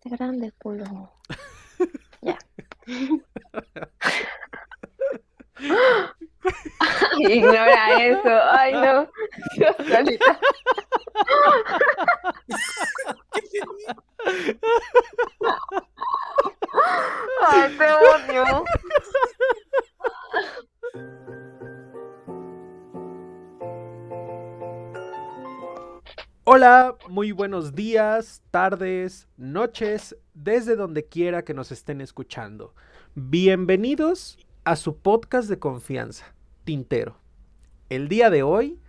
este grande culo. Ya. Ignora eso. Ay, no. Yo solita. Ay, te odio. Hola, muy buenos días, tardes, noches, desde donde quiera que nos estén escuchando. Bienvenidos a su podcast de confianza, Tintero. El día de hoy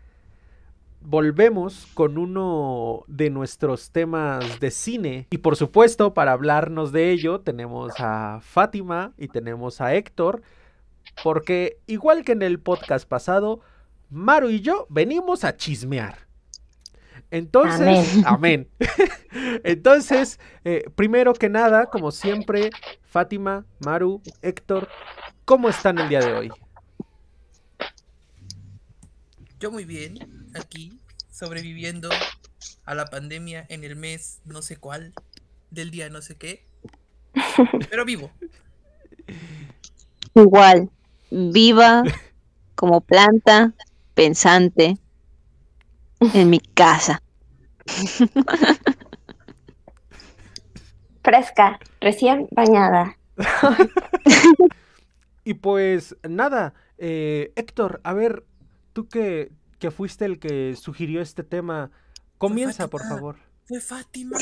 volvemos con uno de nuestros temas de cine y por supuesto para hablarnos de ello tenemos a Fátima y tenemos a Héctor, porque igual que en el podcast pasado, Maru y yo venimos a chismear. Entonces, amén. Entonces, primero que nada, como siempre, Fátima, Maru, Héctor, ¿cómo están el día de hoy? Yo muy bien, aquí, sobreviviendo a la pandemia en el mes no sé cuál, del día no sé qué, pero vivo. Igual, viva como planta, pensante, en mi casa. Fresca, recién bañada. Y pues nada, Héctor, a ver, tú que fuiste el que sugirió este tema, comienza por favor. Fue Fátima.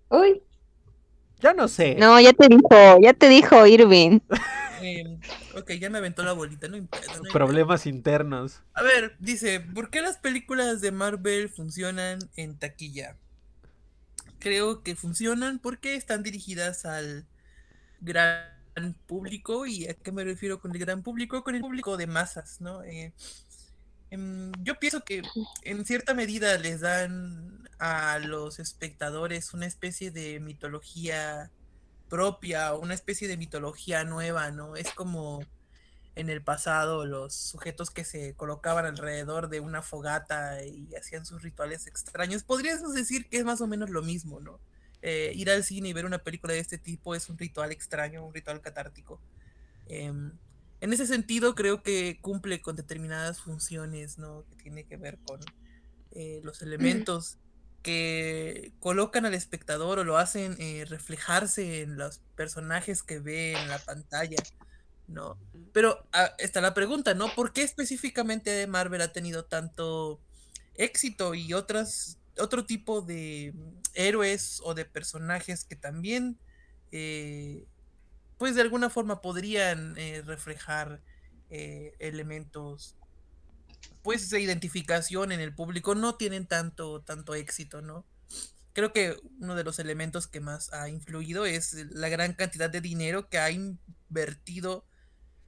Uy. Ya no sé. No, ya te dijo Irving. Ok, ya me aventó la bolita, no importa. Problemas internos. A ver, dice, ¿por qué las películas de Marvel funcionan en taquilla? Creo que funcionan porque están dirigidas al gran público. ¿Y a qué me refiero con el gran público? Con el público de masas, ¿no? Yo pienso que en cierta medida les dan a los espectadores una especie de mitología propia, una especie de mitología nueva, ¿no? Es como en el pasado los sujetos que se colocaban alrededor de una fogata y hacían sus rituales extraños. Podríamos decir que es más o menos lo mismo, ¿no? Ir al cine y ver una película de este tipo es un ritual extraño, un ritual catártico. En ese sentido creo que cumple con determinadas funciones, ¿no? Que tiene que ver con los elementos que colocan al espectador o lo hacen reflejarse en los personajes que ve en la pantalla, ¿no? Pero está la pregunta, ¿no? ¿Por qué específicamente Marvel ha tenido tanto éxito y otro tipo de héroes o de personajes que también pues de alguna forma podrían reflejar elementos pues de identificación en el público, no tienen tanto éxito, ¿no? Creo que uno de los elementos que más ha influido es la gran cantidad de dinero que ha invertido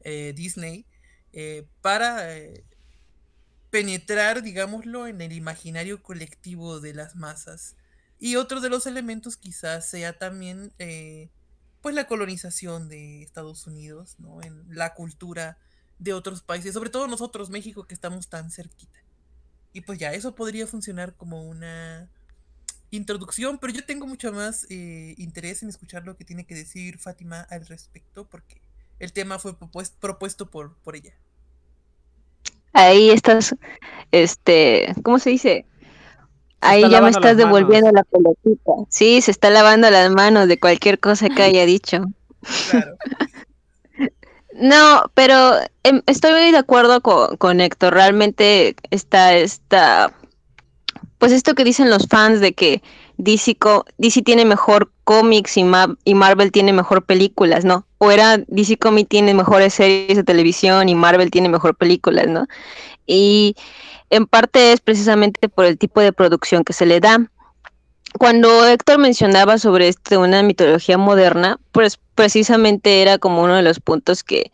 Disney para penetrar, digámoslo, en el imaginario colectivo de las masas. Y otro de los elementos quizás sea también pues la colonización de Estados Unidos, ¿no? En la cultura de otros países, sobre todo nosotros, México, que estamos tan cerquita. Y pues ya, eso podría funcionar como una introducción, pero yo tengo mucho más interés en escuchar lo que tiene que decir Fátima al respecto, porque el tema fue propuesto por ella. Ahí estás, ¿cómo se dice? Ahí ya me estás devolviendo la pelotita. Sí, se está lavando las manos de cualquier cosa que haya dicho. Claro. No, pero estoy muy de acuerdo con Héctor. Realmente está, pues esto que dicen los fans de que DC tiene mejor cómics y Marvel tiene mejor películas, ¿no? O era DC Comics tiene mejores series de televisión y Marvel tiene mejor películas, ¿no? Y en parte es precisamente por el tipo de producción que se le da. Cuando Héctor mencionaba sobre una mitología moderna, pues precisamente era como uno de los puntos que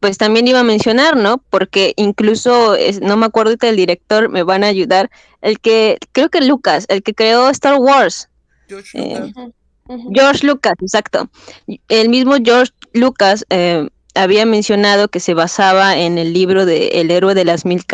pues también iba a mencionar, ¿no? Porque incluso, no me acuerdo del director, me van a ayudar, creo que Lucas, el que creó Star Wars. George Lucas, exacto. El mismo George Lucas había mencionado que se basaba en el libro de El héroe de las mil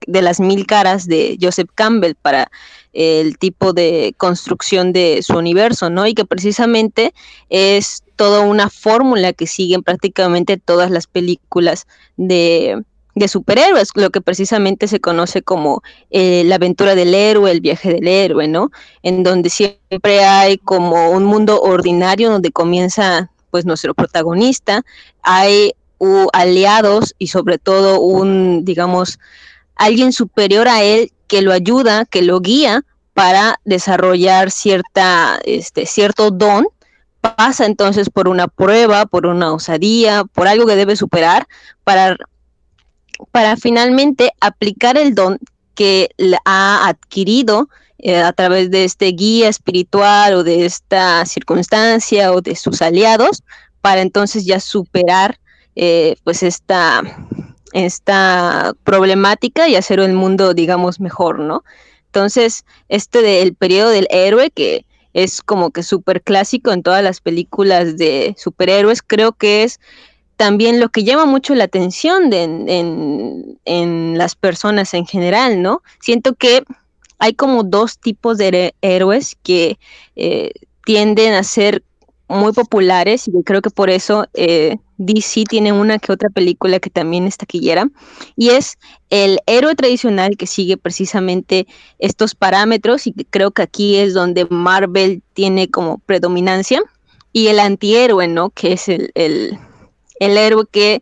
de las 1000 caras de Joseph Campbell para el tipo de construcción de su universo, ¿no? Y que precisamente es toda una fórmula que siguen prácticamente todas las películas de superhéroes, lo que precisamente se conoce como la aventura del héroe, el viaje del héroe, ¿no? En donde siempre hay como un mundo ordinario donde comienza pues nuestro protagonista, hay aliados y sobre todo digamos, alguien superior a él que lo ayuda, que lo guía para desarrollar cierto don, pasa entonces por una prueba, por una osadía, por algo que debe superar para finalmente aplicar el don que ha adquirido a través de este guía espiritual o de esta circunstancia o de sus aliados, para entonces ya superar pues esta problemática y hacer el mundo, digamos, mejor, ¿no? Entonces, del periodo del héroe, que es como que súper clásico en todas las películas de superhéroes, creo que es también lo que llama mucho la atención en las personas en general, ¿no? Siento que hay como dos tipos de héroes que tienden a ser muy populares y creo que por eso DC tiene una que otra película que también es taquillera, y es el héroe tradicional que sigue precisamente estos parámetros, y creo que aquí es donde Marvel tiene como predominancia, y el antihéroe, ¿no? Que es el héroe que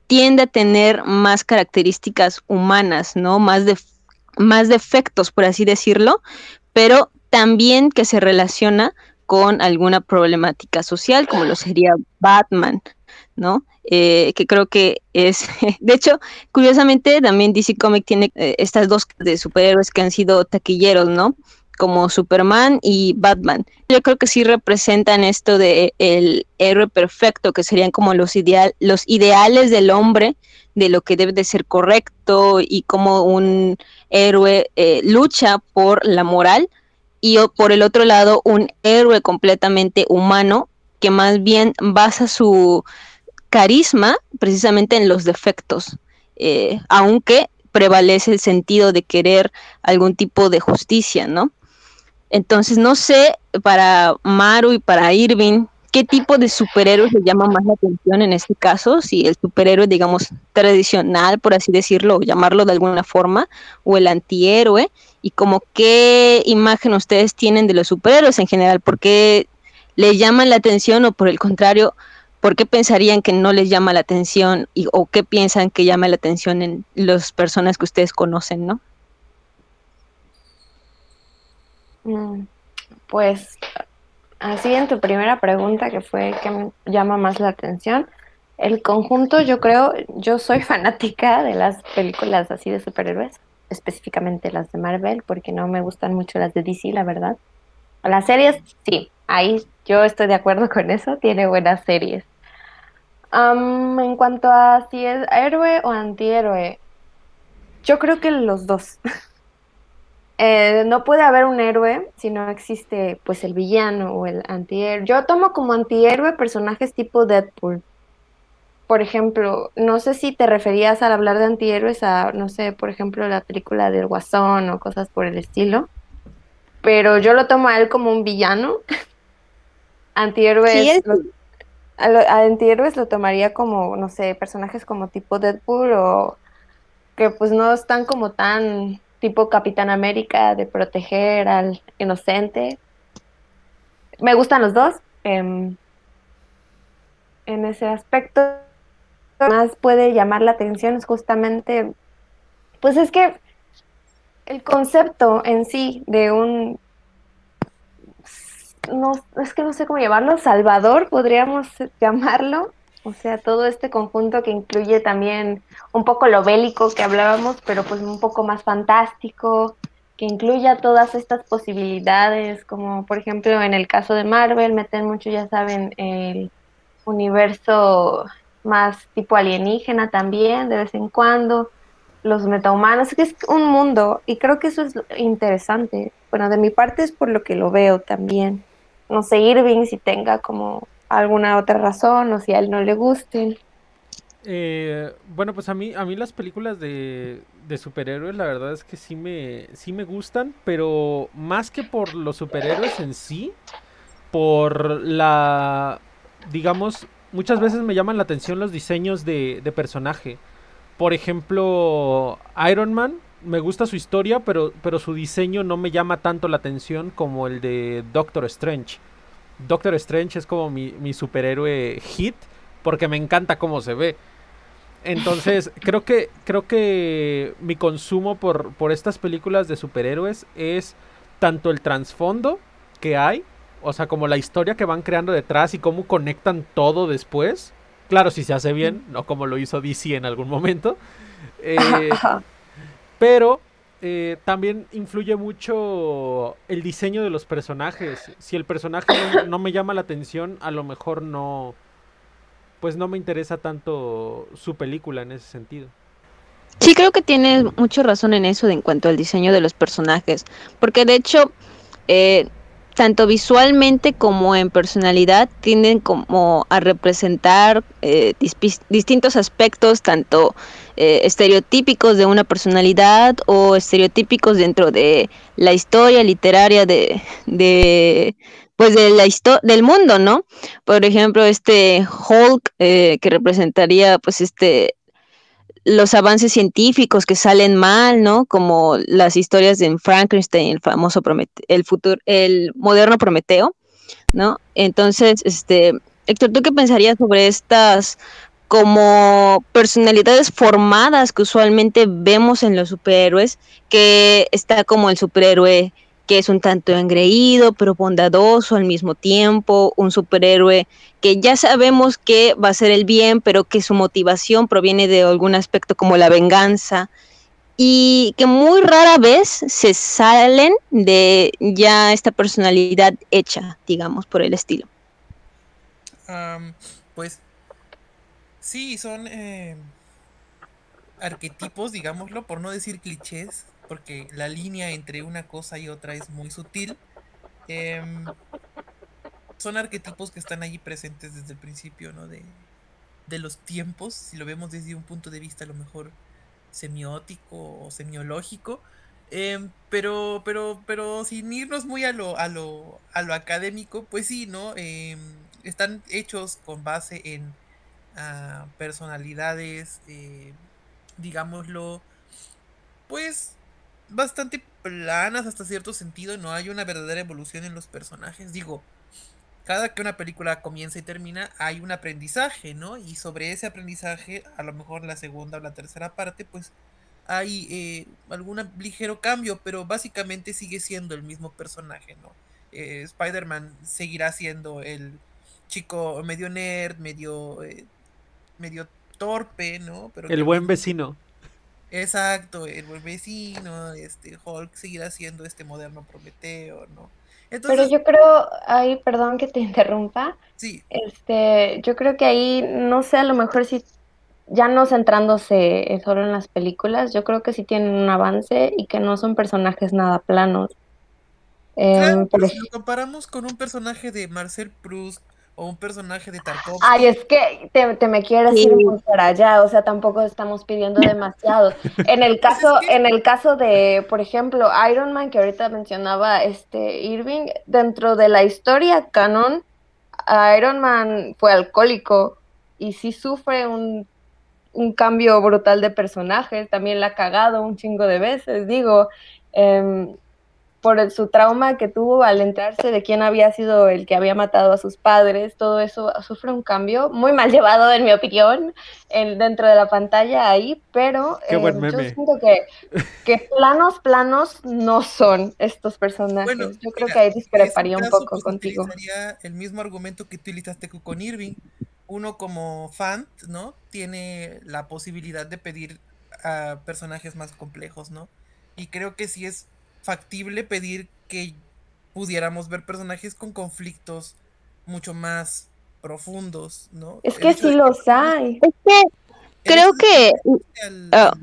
tiende a tener más características humanas, ¿no? Más defectos, por así decirlo, pero también que se relaciona con alguna problemática social, como lo sería Batman, ¿no? Que creo que es, de hecho, curiosamente también DC Comics tiene estas dos de superhéroes que han sido taquilleros, ¿no? Como Superman y Batman. Yo creo que sí representan esto de el héroe perfecto, que serían como los ideales del hombre, de lo que debe de ser correcto y como un héroe lucha por la moral, y por el otro lado un héroe completamente humano que más bien basa su carisma precisamente en los defectos, aunque prevalece el sentido de querer algún tipo de justicia, ¿no? Entonces, no sé, para Maru y para Irving, ¿qué tipo de superhéroe le llama más la atención en este caso? Si el superhéroe, digamos, tradicional, por así decirlo, o llamarlo de alguna forma, o el antihéroe, y como qué imagen ustedes tienen de los superhéroes en general, ¿por qué les llaman la atención o por el contrario, por qué pensarían que no les llama la atención o qué piensan que llama la atención en las personas que ustedes conocen, ¿no? Pues así en tu primera pregunta, que fue qué me llama más la atención, el conjunto, yo soy fanática de las películas así de superhéroes, específicamente las de Marvel, porque no me gustan mucho las de DC, la verdad. Las series, sí, ahí yo estoy de acuerdo con eso, tiene buenas series. En cuanto a si es héroe o antihéroe, yo creo que los dos. No puede haber un héroe si no existe pues el villano o el antihéroe. Yo tomo como antihéroe personajes tipo Deadpool. Por ejemplo, no sé si te referías al hablar de antihéroes a, no sé, por ejemplo, la película del Guasón o cosas por el estilo, pero yo lo tomo a él como un villano. Antihéroes, Sí, a antihéroes lo tomaría como, no sé, personajes como tipo Deadpool o que pues no están como tan tipo Capitán América de proteger al inocente. Me gustan los dos. En ese aspecto, lo que más puede llamar la atención es justamente, pues es que el concepto en sí de un, no, es que no sé cómo llamarlo, Salvador, podríamos llamarlo. O sea, todo este conjunto que incluye también un poco lo bélico que hablábamos, pero pues un poco más fantástico, que incluya todas estas posibilidades, como por ejemplo en el caso de Marvel, meten mucho, ya saben, el universo más tipo alienígena también, de vez en cuando, los metahumanos, que es un mundo, y creo que eso es interesante. Bueno, de mi parte es por lo que lo veo también. No sé, Irving, si tenga como alguna otra razón o si a él no le gusten. Bueno, pues a mí las películas de superhéroes, la verdad es que sí me gustan, pero más que por los superhéroes en sí, por la, digamos, muchas veces me llaman la atención los diseños de personaje. Por ejemplo, Iron Man, me gusta su historia, pero su diseño no me llama tanto la atención como el de Doctor Strange. Doctor Strange es como mi superhéroe hit, porque me encanta cómo se ve. Entonces, creo que mi consumo por estas películas de superhéroes es tanto el trasfondo que hay, o sea, como la historia que van creando detrás y cómo conectan todo después. Claro, si se hace bien, no como lo hizo DC en algún momento. Pero también influye mucho el diseño de los personajes. Si el personaje no me llama la atención, a lo mejor no, pues no me interesa tanto su película en ese sentido. Sí, creo que tienes mucha razón en eso en cuanto al diseño de los personajes, porque de hecho, tanto visualmente como en personalidad tienden como a representar distintos aspectos, tanto estereotípicos de una personalidad o estereotípicos dentro de la historia literaria pues de del mundo, ¿no? Por ejemplo, Hulk que representaría pues los avances científicos que salen mal, ¿no? Como las historias de Frankenstein, el famoso el moderno Prometeo, ¿no? Entonces, Héctor, ¿tú qué pensarías sobre estas como personalidades formadas que usualmente vemos en los superhéroes, que está como el superhéroe que es un tanto engreído, pero bondadoso al mismo tiempo, un superhéroe que ya sabemos que va a ser el bien, pero que su motivación proviene de algún aspecto como la venganza, y que muy rara vez se salen de ya esta personalidad hecha, digamos, por el estilo? Pues sí, son arquetipos, digámoslo, por no decir clichés, porque la línea entre una cosa y otra es muy sutil. Em, Son arquetipos que están allí presentes desde el principio, ¿no? De los tiempos, si lo vemos desde un punto de vista a lo mejor semiótico o semiológico, pero sin irnos muy a lo académico, pues sí, ¿no? Están hechos con base en personalidades, digámoslo, pues bastante planas hasta cierto sentido, no hay una verdadera evolución en los personajes, digo, cada que una película comienza y termina hay un aprendizaje, ¿no? Y sobre ese aprendizaje, a lo mejor la segunda o la tercera parte, pues hay algún ligero cambio, pero básicamente sigue siendo el mismo personaje, ¿no? Spider-Man seguirá siendo el chico medio nerd, medio torpe, ¿no? Pero que El al buen mismo vecino. Exacto, el buen vecino, Hulk seguirá siendo este moderno Prometeo, ¿no? Pero Entonces, yo creo, ahí, perdón que te interrumpa, sí, yo creo que ahí, no sé, a lo mejor si ya no centrándose solo en las películas, yo creo que sí tienen un avance y que no son personajes nada planos. claro, Por pero si lo ejemplo, comparamos con un personaje de Marcel Proust o un personaje de ay, Tarkovsky, es que te me quieres Sí, ir muy para allá, o sea, tampoco estamos pidiendo demasiado. pues es que, En el caso de, por ejemplo, Iron Man, que ahorita mencionaba Irving, dentro de la historia canon, Iron Man fue alcohólico y sí sufre un cambio brutal de personaje, también la ha cagado un chingo de veces, digo, por su trauma que tuvo al enterarse de quién había sido el que había matado a sus padres, todo eso sufre un cambio muy mal llevado, en mi opinión, dentro de la pantalla ahí, pero Qué buen yo meme. siento que planos no son estos bueno, personajes. Yo creo que mira, ahí en ese discreparía un caso, poco pues contigo. utilizaría el mismo argumento que utilizaste con Irving. Uno como fan, ¿no? Tiene la posibilidad de pedir a personajes más complejos, ¿no? Y creo que sí es factible pedir que pudiéramos ver personajes con conflictos mucho más profundos, ¿no? Es que sí los hay. es que El hecho creo de que que, le guste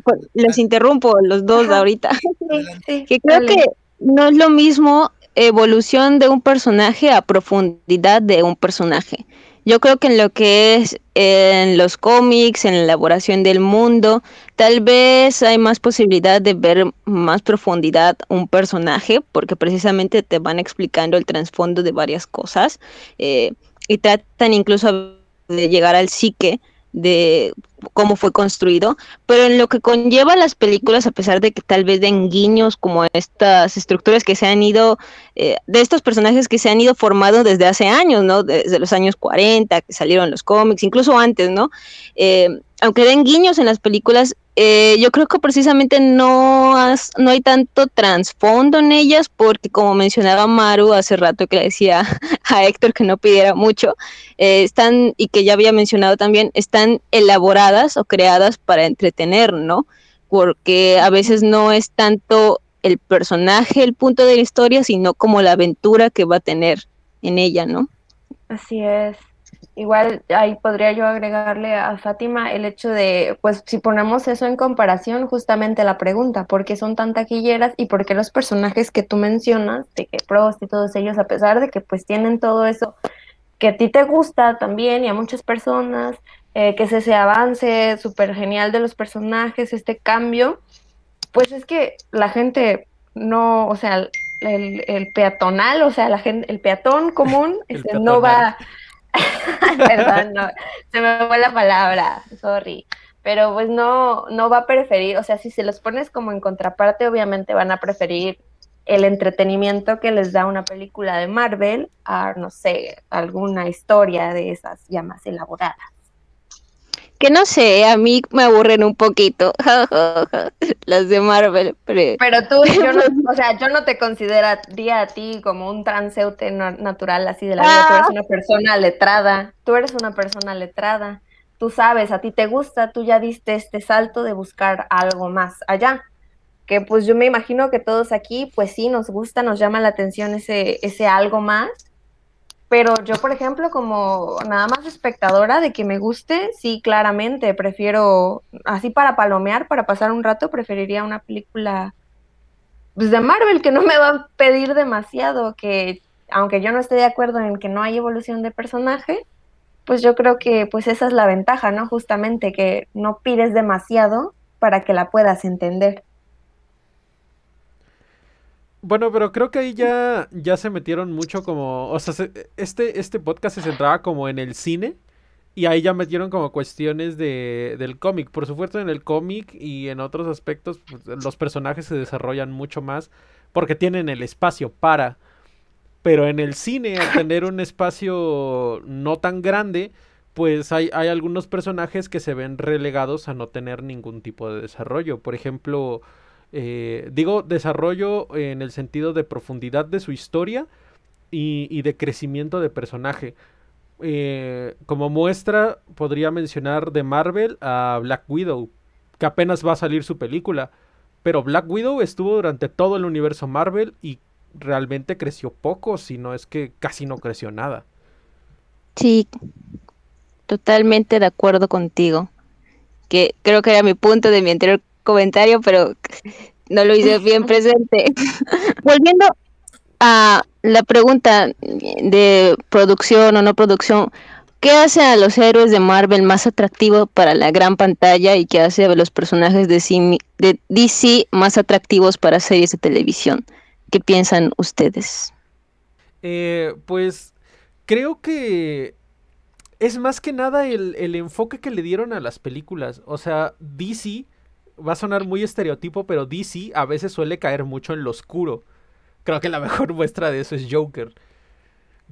pues, los al- interrumpo los dos Ajá, ahorita, sí, sí, adelante. sí, que creo que dale. no es lo mismo evolución de un personaje a profundidad de un personaje. Yo creo que en lo que es en los cómics, en la elaboración del mundo, tal vez hay más posibilidad de ver más profundidad un personaje, porque precisamente te van explicando el trasfondo de varias cosas y tratan incluso de llegar al psique de cómo fue construido, pero en lo que conlleva las películas, a pesar de que tal vez den guiños como estas estructuras que se han ido de estos personajes que se han ido formando desde hace años, ¿no? Desde los años 40, que salieron los cómics, incluso antes, ¿no? Aunque den guiños en las películas, yo creo que precisamente no hay tanto trasfondo en ellas, porque como mencionaba Maru hace rato que le decía a Héctor que no pidiera mucho, están, y que ya había mencionado también, están elaboradas o creadas para entretener, ¿no? Porque a veces no es tanto el personaje el punto de la historia, sino como la aventura que va a tener en ella, ¿no? Así es. Igual ahí podría yo agregarle a Fátima el hecho de, pues si ponemos eso en comparación, justamente la pregunta, ¿por qué son tan taquilleras y por qué los personajes que tú mencionas, de que Prost y todos ellos, a pesar de que pues tienen todo eso que a ti te gusta también y a muchas personas, que es ese avance súper genial de los personajes, este cambio, pues es que la gente no, o sea, el peatonal, o sea, la gente, el peatón común, El no peatonal. va, perdón, no, se me fue la palabra, sorry, pero pues no va a preferir, o sea, si se los pones como en contraparte, obviamente van a preferir el entretenimiento que les da una película de Marvel a, no sé, alguna historia de esas ya más elaboradas. Que no sé, a mí me aburren un poquito las de Marvel. Pero tú, yo no, o sea, yo no te consideraría a ti como un transeúnte natural así de la vida. Tú eres una persona letrada, tú sabes, a ti te gusta, tú ya diste este salto de buscar algo más allá. Que pues yo me imagino que todos aquí, pues sí, nos gusta, nos llama la atención ese algo más. Pero yo, por ejemplo, como nada más espectadora de que me guste, sí, claramente, prefiero, así para palomear, para pasar un rato, preferiría una película pues, de Marvel, que no me va a pedir demasiado, que aunque yo no esté de acuerdo en que no hay evolución de personaje, pues yo creo que pues esa es la ventaja, ¿no? Justamente que no pides demasiado para que la puedas entender. Bueno, pero creo que ahí ya se metieron mucho como, o sea, este podcast se centraba como en el cine y ahí ya metieron como cuestiones del cómic. Por supuesto, en el cómic y en otros aspectos, pues, los personajes se desarrollan mucho más porque tienen el espacio para. Pero en el cine, al tener un espacio no tan grande, pues hay algunos personajes que se ven relegados a no tener ningún tipo de desarrollo. Por ejemplo, digo desarrollo en el sentido de profundidad de su historia y de crecimiento de personaje. Como muestra, podría mencionar de Marvel a Black Widow, que apenas va a salir su película. Pero Black Widow estuvo durante todo el universo Marvel y realmente creció poco, si no es que casi no creció nada. Sí, totalmente de acuerdo contigo. Que creo que era mi punto de mi anterior comentario, pero no lo hice bien presente. Volviendo a la pregunta de producción o no producción, ¿qué hace a los héroes de Marvel más atractivos para la gran pantalla y qué hace a los personajes de DC más atractivos para series de televisión? ¿Qué piensan ustedes? Pues creo que es más que nada el enfoque que le dieron a las películas. O sea, DC va a sonar muy estereotipo, pero DC a veces suele caer mucho en lo oscuro. Creo que la mejor muestra de eso es Joker.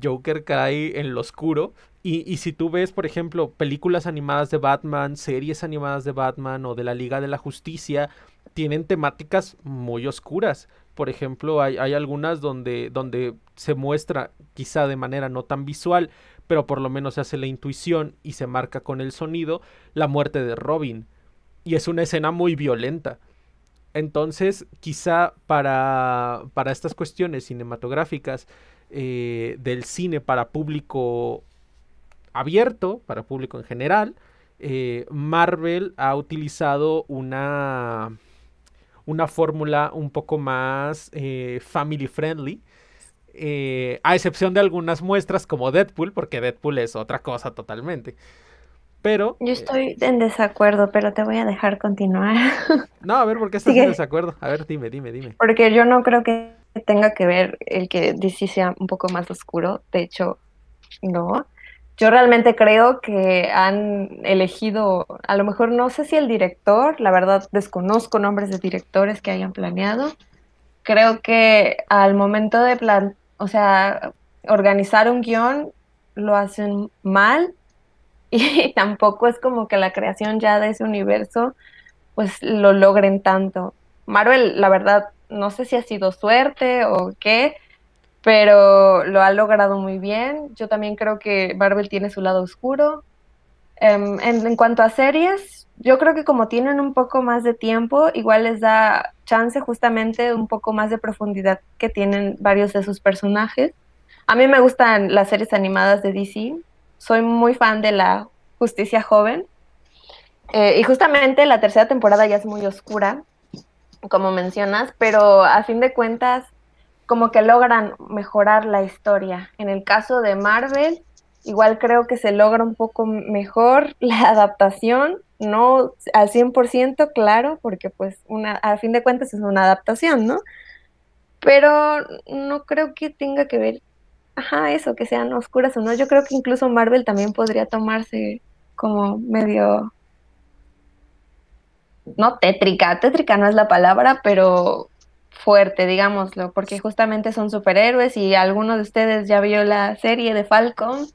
Joker cae en lo oscuro. Y si tú ves, por ejemplo, películas animadas de Batman, series animadas de Batman o de la Liga de la Justicia, tienen temáticas muy oscuras. Por ejemplo, hay algunas donde se muestra, quizá de manera no tan visual, pero por lo menos se hace la intuición y se marca con el sonido, la muerte de Robin. Y es una escena muy violenta. Entonces, quizá para estas cuestiones cinematográficas del cine para público abierto, para público en general, Marvel ha utilizado una fórmula un poco más family friendly, A excepción de algunas muestras como Deadpool, porque Deadpool es otra cosa totalmente. Pero... Yo estoy en desacuerdo, pero te voy a dejar continuar. no, a ver, ¿por qué estás en Sigue. desacuerdo? A ver, dime. Porque yo no creo que tenga que ver el que DC sea un poco más oscuro. De hecho, no. Yo realmente creo que han elegido, a lo mejor no sé si el director, la verdad desconozco nombres de directores que hayan planeado. Creo que al momento de o sea, organizar un guión lo hacen mal y tampoco es como que la creación ya de ese universo pues lo logren tanto. Marvel, la verdad, no sé si ha sido suerte o qué, pero lo ha logrado muy bien. Yo también creo que Marvel tiene su lado oscuro. En cuanto a series, yo creo que como tienen un poco más de tiempo, igual les da chance justamente un poco más de profundidad que tienen varios de sus personajes. A mí me gustan las series animadas de DC. Soy muy fan de la Justicia Joven. Y justamente la tercera temporada ya es muy oscura, como mencionas, pero a fin de cuentas como que logran mejorar la historia. En el caso de Marvel, igual creo que se logra un poco mejor la adaptación, no al 100%, claro, porque pues a fin de cuentas es una adaptación, ¿no? Pero no creo que tenga que ver, ajá, eso, que sean oscuras o no. Yo creo que incluso Marvel también podría tomarse como medio, no tétrica, tétrica no es la palabra, pero fuerte, digámoslo, porque justamente son superhéroes y alguno de ustedes ya vio la serie de Falcon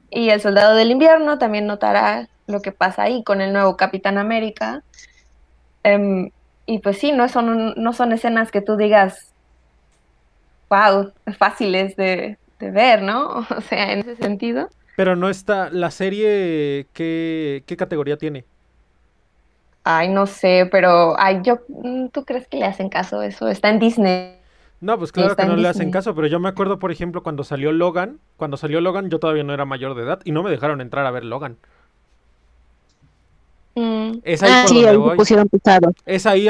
y El Soldado del Invierno, también notará lo que pasa ahí con el nuevo Capitán América. Y pues sí, no son escenas que tú digas, wow, fáciles de ver, ¿no? O sea, en ese sentido. Pero no está... ¿La serie qué categoría tiene? Ay, no sé, pero ay, ¿tú crees que le hacen caso a eso? Está en Disney. No, pues claro Está que no en le hacen Disney. caso, pero yo me acuerdo, por ejemplo, cuando salió Logan yo todavía no era mayor de edad y no me dejaron entrar a ver Logan. Mm, Es ahí por Sí, donde ahí se voy. pusieron pesados. Es ahí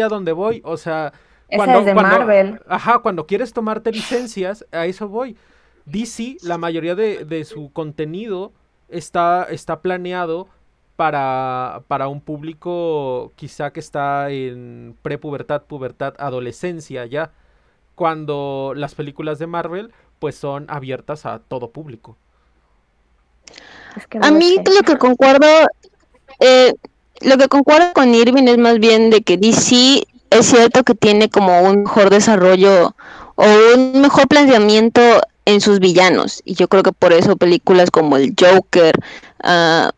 a donde voy. O sea, esa es de Marvel. cuando quieres tomarte licencias, a eso voy. DC, la mayoría de su contenido está planeado para un público quizá que está en prepubertad, pubertad, adolescencia ya. Cuando las películas de Marvel, pues son abiertas a todo público. Es que A no lo mí sé. eh, lo que concuerdo con Irving es más bien de que DC es cierto que tiene como un mejor desarrollo o un mejor planteamiento en sus villanos. Y yo creo que por eso películas como el Joker uh,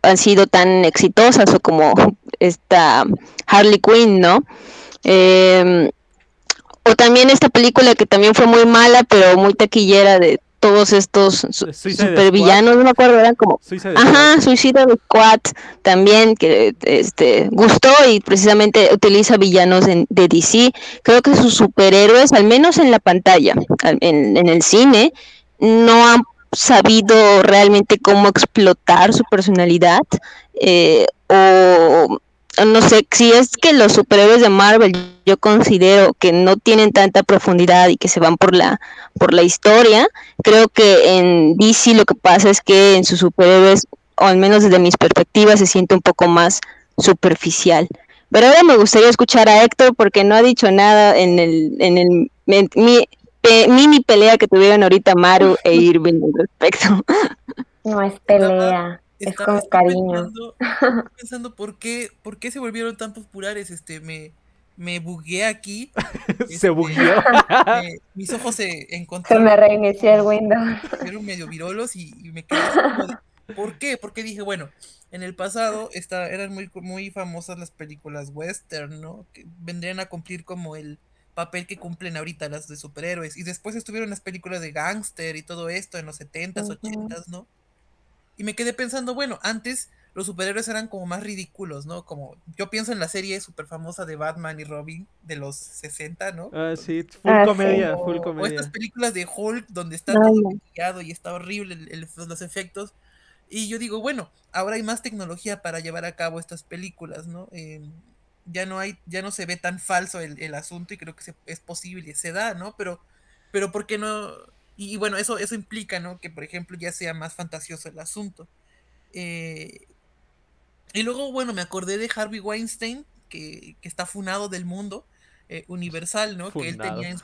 han sido tan exitosas o como esta Harley Quinn, ¿no? Eh, o también esta película que también fue muy mala, pero muy taquillera de todos estos Suicide Squad. supervillanos, no me acuerdo, eran como... Suicide Ajá, Squad. Suicide Squad también, que gustó y precisamente utiliza villanos de DC. Creo que sus superhéroes, al menos en la pantalla, en el cine, no han sabido realmente cómo explotar su personalidad o no sé, si es que los superhéroes de Marvel yo considero que no tienen tanta profundidad y que se van por la historia, creo que en DC lo que pasa es que en sus superhéroes, o al menos desde mis perspectivas, se siente un poco más superficial. Pero ahora me gustaría escuchar a Héctor porque no ha dicho nada mini pelea que tuvieron ahorita Maru e Irving al respecto. No es Estaba, pelea, es con estaba cariño. pensando por qué se volvieron tan populares. Me bugueé aquí. Se bugueó. Mis ojos se Se encontraron me reinició el Windows. estuvieron medio virolos y me quedé así como de, ¿por qué? Porque dije, bueno, en el pasado eran muy famosas las películas western, ¿no? Que vendrían a cumplir como el papel que cumplen ahorita las de superhéroes. Y después estuvieron las películas de gángster y todo esto en los 70s, Ujú. 80s, ¿no? Y me quedé pensando, bueno, antes los superhéroes eran como más ridículos, ¿no? Como yo pienso en la serie súper famosa de Batman y Robin de los 60, ¿no? Ah, Donde- sí, full Sí. comedia, full o estas comedia. películas de Hulk donde está todo Ay, maquillado y está horrible los efectos. Y yo digo, bueno, ahora hay más tecnología para llevar a cabo estas películas, ¿no? Ya no se ve tan falso el asunto y creo que es posible, se da, ¿no? Pero pero ¿por qué no? Y bueno, eso implica, ¿no? Que, por ejemplo, ya sea más fantasioso el asunto. Eh, y luego, bueno, me acordé de Harvey Weinstein, que está funado del mundo universal, ¿no? Que él Fundado. tenía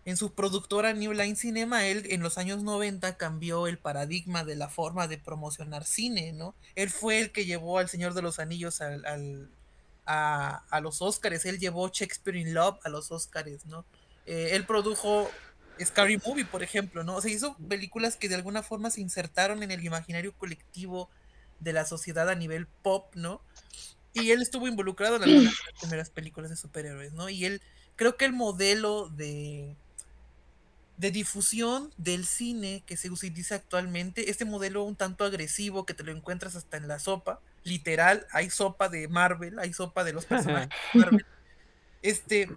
en su productora New Line Cinema. Él en los años 90 cambió el paradigma de la forma de promocionar cine, ¿no? Él fue el que llevó al Señor de los Anillos a los Oscars. Él llevó Shakespeare in Love a los Oscars, ¿no? Él produjo Scary Movie, por ejemplo, ¿no? O sea, hizo películas que de alguna forma se insertaron en el imaginario colectivo de la sociedad a nivel pop, ¿no? Y él estuvo involucrado en algunas de las primeras películas de superhéroes, ¿no? Y él, creo que el modelo de difusión del cine que se utiliza actualmente, este modelo un tanto agresivo que te lo encuentras hasta en la sopa, literal, hay sopa de Marvel, hay sopa de los personajes de Marvel, este,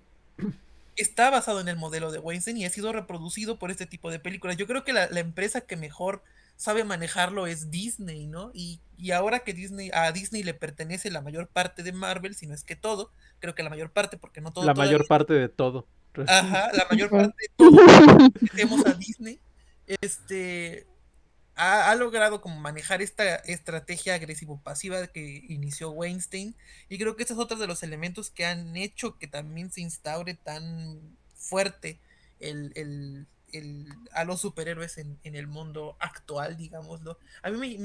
está basado en el modelo de Weinstein y ha sido reproducido por este tipo de películas. Yo creo que la empresa que mejor sabe manejarlo es Disney, ¿no? Y ahora que a Disney le pertenece la mayor parte de Marvel, si no es que todo, creo que la mayor parte, porque no todo La todavía. mayor parte de todo. Ajá, la mayor Ujú. parte de todo tenemos a Disney. Este ha logrado como manejar esta estrategia agresivo-pasiva que inició Weinstein, y creo que este es otro de los elementos que han hecho que también se instaure tan fuerte a los superhéroes en el mundo actual, digámoslo. A mí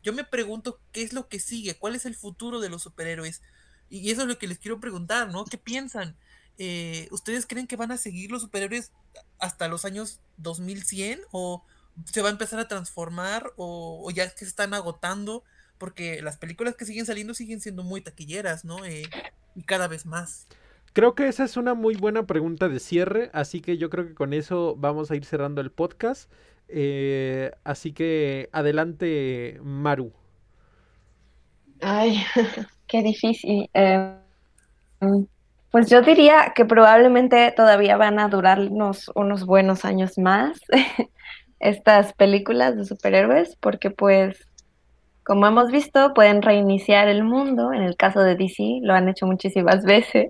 yo me pregunto qué es lo que sigue, cuál es el futuro de los superhéroes, y eso es lo que les quiero preguntar, ¿no? ¿Qué piensan? ¿Ustedes creen que van a seguir los superhéroes hasta los años 2100 o se va a empezar a transformar o ya es que se están agotando? Porque las películas que siguen saliendo siguen siendo muy taquilleras, ¿no? Y cada vez más. Creo que esa es una muy buena pregunta de cierre, así que yo creo que con eso vamos a ir cerrando el podcast. Así que adelante, Maru. Ay, qué difícil. Pues yo diría que probablemente todavía van a durarnos unos buenos años más estas películas de superhéroes, porque pues, como hemos visto, pueden reiniciar el mundo. En el caso de DC, lo han hecho muchísimas veces,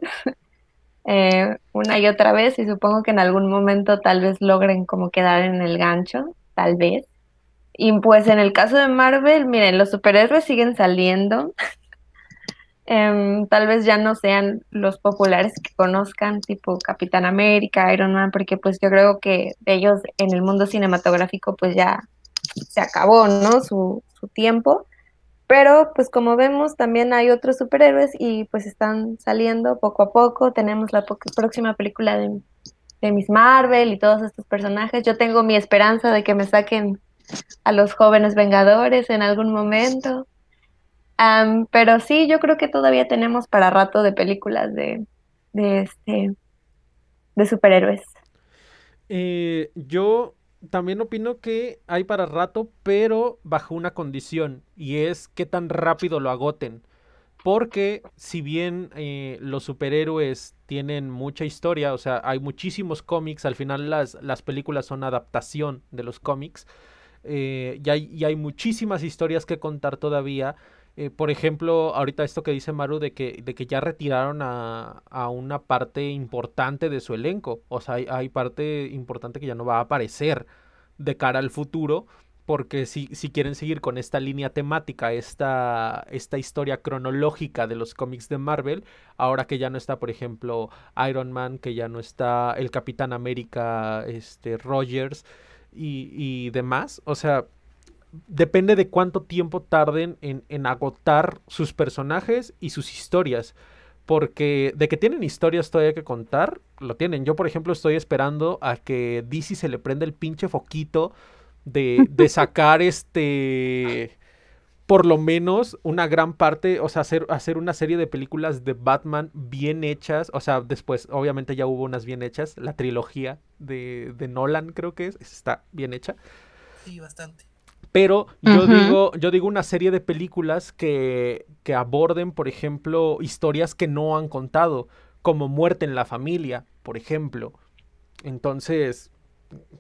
una y otra vez, y supongo que en algún momento tal vez logren como quedar en el gancho, tal vez. Y pues en el caso de Marvel, miren, los superhéroes siguen saliendo. Tal vez ya no sean los populares que conozcan, tipo Capitán América, Iron Man, porque pues yo creo que de ellos en el mundo cinematográfico pues ya se acabó, ¿no? Su tiempo. Pero pues como vemos también hay otros superhéroes y pues están saliendo poco a poco. Tenemos la próxima película de Miss Marvel y todos estos personajes. Yo tengo mi esperanza de que me saquen a los jóvenes Vengadores en algún momento. Pero sí, yo creo que todavía tenemos para rato de películas de, este, de superhéroes. Yo también opino que hay para rato, pero bajo una condición, y es qué tan rápido lo agoten. Porque si bien los superhéroes tienen mucha historia, o sea, hay muchísimos cómics, al final las películas son adaptación de los cómics, y hay muchísimas historias que contar todavía. Por ejemplo, ahorita esto que dice Maru de que ya retiraron a una parte importante de su elenco. O sea, hay parte importante que ya no va a aparecer de cara al futuro. Porque si quieren seguir con esta línea temática, esta historia cronológica de los cómics de Marvel, ahora que ya no está, por ejemplo, Iron Man, que ya no está el Capitán América, Rogers y demás, o sea, depende de cuánto tiempo tarden en agotar sus personajes y sus historias. Porque de que tienen historias todavía que contar, lo tienen. Yo, por ejemplo, estoy esperando a que DC se le prenda el pinche foquito de sacar por lo menos una gran parte, o sea, hacer una serie de películas de Batman bien hechas. O sea, después, obviamente ya hubo unas bien hechas. La trilogía de Nolan, creo que está bien hecha. Sí, bastante. Pero yo digo una serie de películas que aborden, por ejemplo, historias que no han contado, como Muerte en la Familia, por ejemplo. Entonces,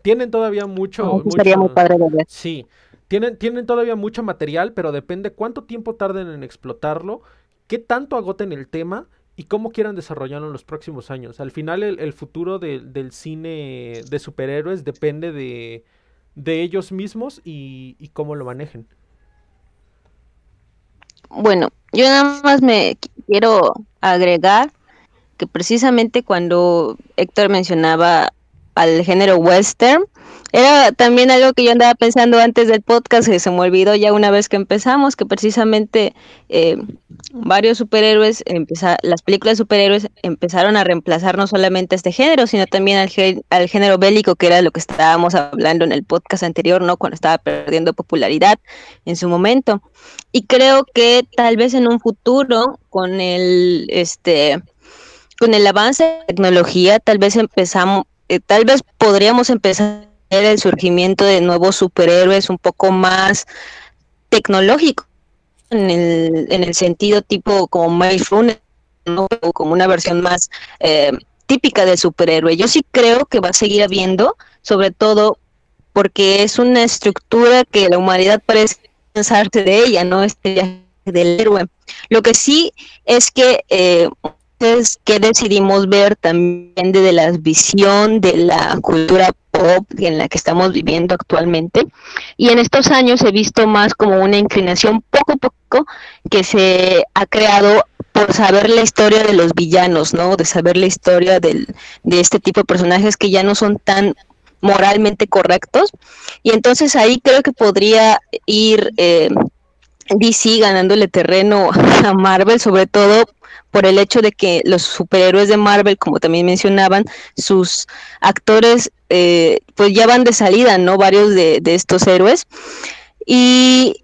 tienen todavía Eso sería muy padre de ver. sí, tienen todavía mucho material, pero depende cuánto tiempo tarden en explotarlo, qué tanto agoten el tema y cómo quieran desarrollarlo en los próximos años. Al final el futuro del cine de superhéroes depende de ellos mismos y cómo lo manejen. Bueno, yo nada más me quiero agregar que precisamente cuando Héctor mencionaba al género western, era también algo que yo andaba pensando antes del podcast, que se me olvidó ya una vez que empezamos, que precisamente varios superhéroes, las películas de superhéroes empezaron a reemplazar no solamente este género, sino también al género bélico, que era lo que estábamos hablando en el podcast anterior, ¿no? Cuando estaba perdiendo popularidad en su momento. Y creo que tal vez en un futuro, con el avance de tecnología, tal vez podríamos empezar a ver el surgimiento de nuevos superhéroes un poco más tecnológicos, en el sentido tipo como Maze Runner, ¿no? O como una versión más típica del superhéroe. Yo sí creo que va a seguir habiendo, sobre todo porque es una estructura que la humanidad parece cansarse de ella, ¿no? Este viaje del héroe. Lo que sí es que que decidimos ver también desde la visión de la cultura pop en la que estamos viviendo actualmente, y en estos años he visto más como una inclinación poco a poco que se ha creado por saber la historia de los villanos, ¿no? De saber la historia de este tipo de personajes que ya no son tan moralmente correctos, y entonces ahí creo que podría ir DC ganándole terreno a Marvel, sobre todo por el hecho de que los superhéroes de Marvel, como también mencionaban, sus actores pues ya van de salida, ¿no? Varios de estos héroes. Y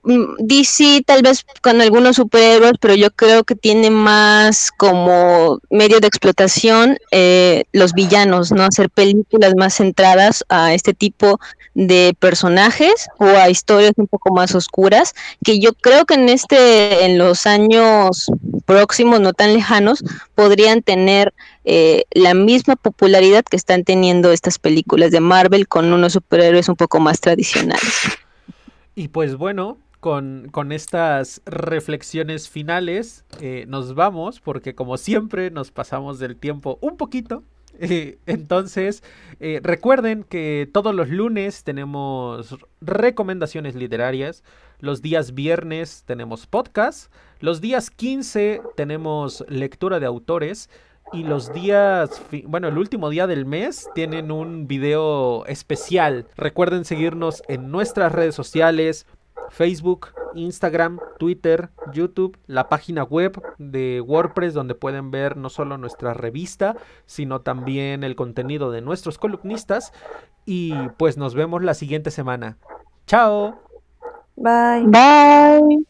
DC tal vez con algunos superhéroes, pero yo creo que tiene más como medio de explotación los villanos, ¿no? Hacer películas más centradas a este tipo de personajes o a historias un poco más oscuras, que yo creo que en los años próximos, no tan lejanos, podrían tener la misma popularidad que están teniendo estas películas de Marvel con unos superhéroes un poco más tradicionales. Y pues bueno, con estas reflexiones finales nos vamos, porque como siempre nos pasamos del tiempo un poquito. Entonces recuerden que todos los lunes tenemos recomendaciones literarias, los días viernes tenemos podcast, los días 15 tenemos lectura de autores, y los días, el último día del mes tienen un video especial. Recuerden seguirnos en nuestras redes sociales: Facebook, Instagram, Twitter, YouTube, la página web de WordPress, donde pueden ver no solo nuestra revista, sino también el contenido de nuestros columnistas. Y pues nos vemos la siguiente semana. ¡Chao! Bye. Bye.